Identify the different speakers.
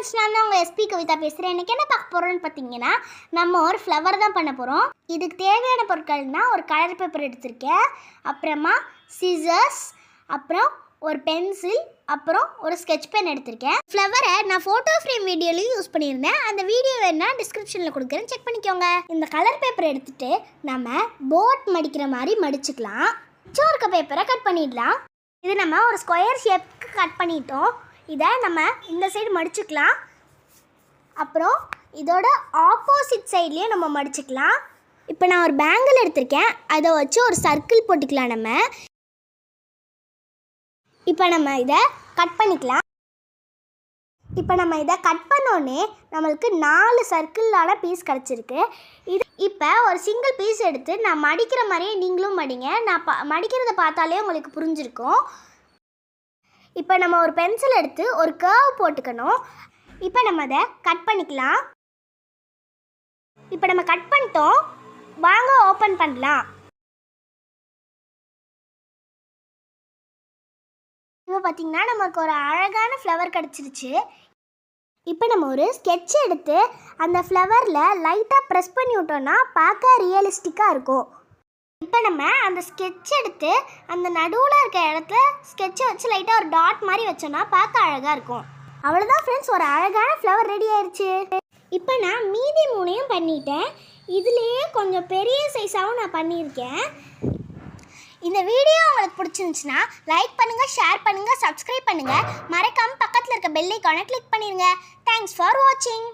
Speaker 1: Friends, நான் உங்கள் SP Kavitha பேசுகிறேன். இன்றைக்கி என்ன பார்க்க போகிறோன்னு பார்த்தீங்கன்னா, நம்ம ஒரு ஃப்ளவர் தான் பண்ண போகிறோம். இதுக்கு தேவையான பொருட்கள்னால் ஒரு கலர் பேப்பர் எடுத்திருக்கேன், அப்புறமா சிசர்ஸ், அப்புறம் ஒரு பென்சில், அப்புறம் ஒரு ஸ்கெட்ச் பென் எடுத்திருக்கேன். ஃப்ளவரை நான் ஃபோட்டோ ஃப்ரேம் வீடியோலையும் யூஸ் பண்ணியிருந்தேன். அந்த வீடியோ வேணா டிஸ்கிரிப்ஷனில் கொடுக்குறேன், செக் பண்ணிக்கோங்க. இந்த கலர் பேப்பர் எடுத்துகிட்டு நம்ம போட் மடிக்கிற மாதிரி மடிச்சுக்கலாம். மிச்சம் இருக்க பேப்பரை கட் பண்ணிடலாம். இது நம்ம ஒரு ஸ்கொயர் ஷேப்புக்கு கட் பண்ணிட்டோம். இதை நம்ம இந்த சைடு மடிச்சுக்கலாம். அப்புறம் இதோட ஆப்போசிட் சைட்லேயும் நம்ம மடிச்சுக்கலாம். இப்போ நான் ஒரு பேங்கிள் எடுத்திருக்கேன், அதை வச்சு ஒரு சர்க்கிள் போட்டுக்கலாம். இப்போ நம்ம இதை கட் பண்ணிக்கலாம். இப்போ நம்ம இதை கட் பண்ணோன்னே நம்மளுக்கு 4 சர்க்கிளான பீஸ் கிடச்சிருக்கு. இப்போ ஒரு சிங்கிள் பீஸ் எடுத்து நான் மடிக்கிற மாதிரியே நீங்களும் மடிங்க. நான் மடிக்கிறத பார்த்தாலே உங்களுக்கு புரிஞ்சிருக்கும். இப்போ நம்ம ஒரு பென்சில் எடுத்து ஒரு கர்வ் போட்டுக்கணும். இப்போ நம்ம அதை கட் பண்ணிக்கலாம். இப்போ நம்ம கட் பண்ணிட்டோம், வாங்க ஓப்பன் பண்ணலாம். இப்போ பார்த்தீங்கன்னா நமக்கு ஒரு அழகான ஃப்ளவர் கிடச்சிருச்சு. இப்போ நம்ம ஒரு ஸ்கெட்ச் எடுத்து அந்த ஃப்ளவரில் லைட்டாக ப்ரெஸ் பண்ணி விட்டோன்னா பார்க்க ரியலிஸ்டிக்காக இருக்கும். இப்போ நம்ம அந்த ஸ்கெட்ச் எடுத்து அந்த நடுவில் இருக்க இடத்துல ஸ்கெட்சை வச்சு லைட்டாக ஒரு டாட் மாதிரி வச்சோன்னா பார்க்க அழகாக இருக்கும். அவ்வளோதான் ஃப்ரெண்ட்ஸ், ஒரு அழகான ஃப்ளவர் ரெடி ஆயிடுச்சு. இப்போ நான் மீதி 3 பண்ணிட்டேன். இதுலேயே கொஞ்சம் பெரிய சைஸாகவும் நான் பண்ணியிருக்கேன். இந்த வீடியோ உங்களுக்கு பிடிச்சிருந்துச்சுன்னா லைக் பண்ணுங்கள், ஷேர் பண்ணுங்கள், சப்ஸ்கிரைப் பண்ணுங்கள். மறக்காமல் பக்கத்தில் இருக்க பெல் ஐகானை கிளிக் பண்ணிடுங்க. தேங்க்ஸ் ஃபார் வாட்சிங்.